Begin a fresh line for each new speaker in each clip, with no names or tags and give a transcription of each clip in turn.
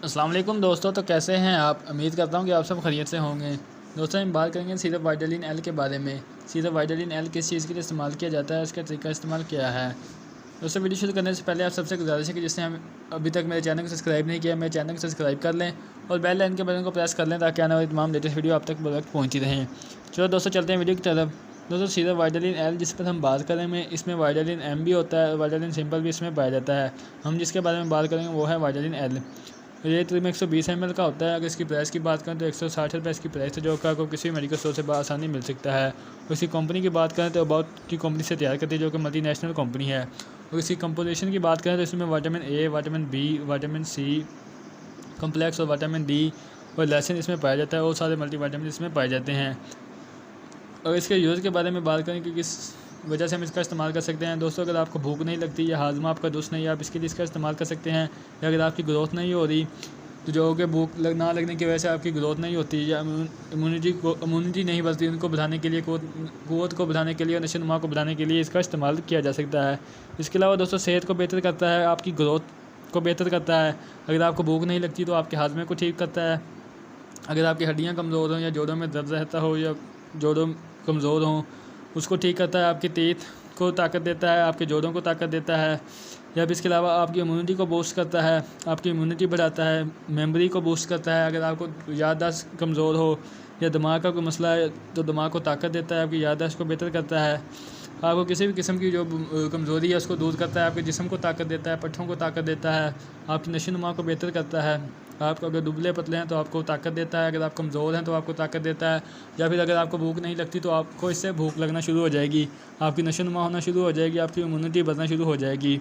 अस्सलाम वालेकुम दोस्तों। तो कैसे हैं आप? उम्मीद करता हूं कि आप सब खैरियत से होंगे। दोस्तों हम बात करेंगे सीरप वाइटालिन एल के बारे में। सीरप वाइटालिन एल किस चीज़ के लिए इस्तेमाल किया जाता है, उसका तरीका इस्तेमाल क्या है। दोस्तों वीडियो शुरू करने से पहले आप सबसे गुजारिश है कि जिसने हम अभी तक मेरे चैनल को सब्सक्राइब नहीं किया, मेरे चैनल को सब्सक्राइब कर लें और बेल आइकन के बटन को प्रेस कर लें ताकि आने वाली तमाम लेटेस्ट वीडियो आप तक वक्त पहुँचती रहें। चलो दोस्तों चलते हैं वीडियो की तरफ। दोस्तों सीरप वाइटालिन एल जिस पर हम बात करेंगे, इसमें वाइटालिन एम भी होता है और वाइटालिन सिंपल भी इसमें पाया जाता है। हम जिसके बारे में बात करेंगे वो है वाइटालिन एल। ये तकरीबन 120 ml का होता है। अगर इसकी प्राइस की बात करें तो 160 रुपये इसकी प्राइस है, जो कि आपको किसी भी मेडिकल स्टोर से आसानी मिल सकता है। और इसकी कंपनी की बात करें तो अबाउट की कंपनी से तैयार करती है, जो कि मल्टीनेशनल कंपनी है। और इसकी कंपोजिशन की बात करें तो इसमें vitamin A, vitamin B, vitamin C complex और विटामिन डी और लेसिन इसमें पाया जाता है और सारे मल्टीविटामिन इसमें पाए जाते हैं। और इसके यूज़ के बारे में बात करें कि किस वजह से हम इसका इस्तेमाल कर सकते हैं। दोस्तों अगर आपको भूख नहीं लगती या हाजमा आपका दुरुस्त नहीं है, आप इसके लिए इसका इस्तेमाल कर सकते हैं। या अगर आपकी ग्रोथ नहीं हो रही, तो जो कि भूख ना लगने की वजह से आपकी ग्रोथ नहीं होती या इम्यूनिटी नहीं बढ़ती, उनको बढ़ाने के लिए, क़ुव्वत को बढ़ाने के लिए और नशोनुमा को बढ़ाने के लिए इसका इस्तेमाल किया जा सकता है। इसके अलावा दोस्तों सेहत को बेहतर करता है, आपकी ग्रोथ को बेहतर करता है। अगर आपको भूख नहीं लगती तो आपके हाजमे को ठीक करता है। अगर आपकी हड्डियाँ कमज़ोर हों या जोड़ों में दर्द रहता हो या जोड़ों कमज़ोर हों, उसको ठीक करता है। आपके तेत को ताकत देता है, आपके जोड़ों को ताकत देता है। या फिर इसके अलावा आपकी इम्यूनिटी को बूस्ट करता है, आपकी इम्यूनिटी बढ़ाता है, मेमोरी को बूस्ट करता है। अगर आपको याददाश्त कमज़ोर हो या दिमाग का कोई मसला है तो दिमाग को ताकत देता है, आपकी याददाश्त को बेहतर करता है। आपको किसी भी किस्म की जो कमज़ोरी है उसको दूर करता है, आपके जिस्म को ताकत देता है, पट्ठों को ताकत देता है, आपकी नशोनुमा को बेहतर करता है। आप अगर दुबले पतले हैं तो आपको ताकत देता है, अगर आप कमज़ोर हैं तो आपको ताकत देता है। या फिर अगर आपको भूख नहीं लगती तो आपको इससे भूख लगना शुरू हो जाएगी, आपकी नशोनुमा होना शुरू हो जाएगी, आपकी इम्यूनिटी बढ़ना शुरू हो जाएगी।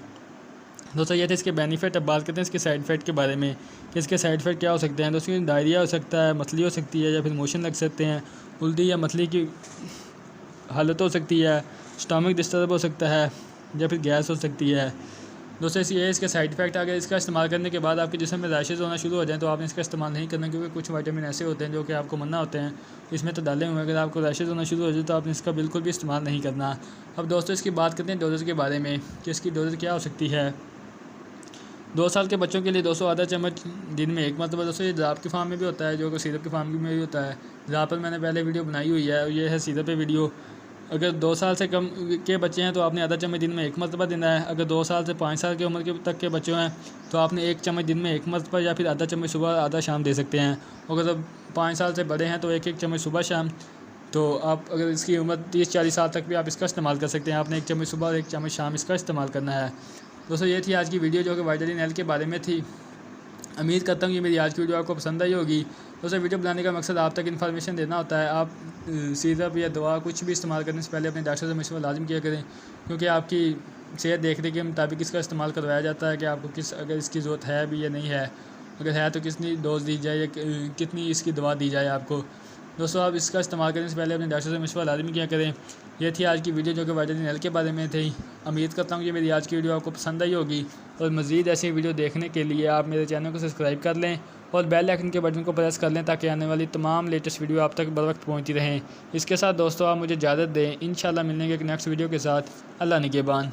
दोस्तों ये थे इसके बेनिफिट। अब बात करते हैं इसके साइड इफ़ेक्ट के बारे में कि इसके साइड इफ़ेक्ट क्या हो सकते हैं। दोस्तों डायरिया हो सकता है, मतली हो सकती है, या फिर मोशन लग सकते हैं, उल्टी या मतली की हालत हो सकती है, स्टमक डिस्टर्ब हो सकता है, या फिर गैस हो सकती है। दोस्तों ये इसके साइड इफ़ेक्ट। अगर इसका इस्तेमाल करने के बाद आपके जिस्म में रैशेज़ होना शुरू हो जाएं तो आपने इसका इस्तेमाल नहीं करना, क्योंकि कुछ विटामिन ऐसे होते हैं जो कि आपको मन्ना होते हैं, इसमें तो डाले हुए हैं। अगर आपको रैशेज़ होना शुरू हो जाए तो आपने इसका बिल्कुल भी इस्तेमाल नहीं करना। अब दोस्तों इसकी बात करते हैं डोजेज़ के बारे में कि इसकी डोजेज़ क्या हो सकती है। 2 साल के बच्चों के लिए 200 आधा चम्मच दिन में एक मरतबा। दोस्तों ये ड्राप के फार्म में भी होता है, जो कि सिरप के फार्म में भी होता है। ड्राप पर मैंने पहले वीडियो बनाई हुई है और ये है सिरप पे वीडियो। अगर 2 साल से कम के बच्चे हैं तो आपने आधा चम्मच दिन में एक मरतबा देना है। अगर 2 साल से 5 साल की उम्र के तक के बच्चे हैं तो आपने 1 चम्मच दिन में एक मरतबा या फिर आधा चम्मच सुबह आधा शाम दे सकते हैं। अगर 5 साल से बड़े हैं तो 1-1 चम्मच सुबह शाम। तो आप अगर इसकी उम्र 30-40 साल तक भी आप इसका इस्तेमाल कर सकते हैं। आपने 1 चम्मच सुबह और 1 चम्मच शाम इसका इस्तेमाल करना है। दोस्तों ये थी आज की वीडियो, जो कि वाइटालिन एल के बारे में थी। उम्मीद करता हूँ कि मेरी आज की वीडियो आपको पसंद आई होगी। दोस्तों वीडियो बनाने का मकसद आप तक इन्फॉर्मेशन देना होता है। आप सिरप या दवा कुछ भी इस्तेमाल करने से पहले अपने डॉक्टर से मशवरा लाजिम किया करें, क्योंकि आपकी सेहत देखने के मुताबिक इसका इस्तेमाल करवाया जाता है कि आपको अगर इसकी ज़रूरत है भी या नहीं है, अगर है तो कितनी डोज दी जाए या कितनी इसकी दवा दी जाए आपको। दोस्तों आप इसका इस्तेमाल करने से पहले अपने डॉक्टर से मशवरा लाजिम किया करें। ये थी आज की वीडियो, जो कि वाइटालिन एल के बारे में थी। उम्मीद करता हूँ कि मेरी आज की वीडियो आपको पसंद आई होगी और मज़ीद ऐसी वीडियो देखने के लिए आप मेरे चैनल को सब्सक्राइब कर लें और बेल आइकन के बटन को प्रेस कर लें ताकि आने वाली तमाम लेटेस्ट वीडियो आप तक बर वक्त पहुँचती रहें। इसके साथ दोस्तों आप मुझे इजाज़त दें। इंशाल्लाह मिलेंगे एक नेक्स्ट वीडियो के साथ। अल्लाह निगहबान।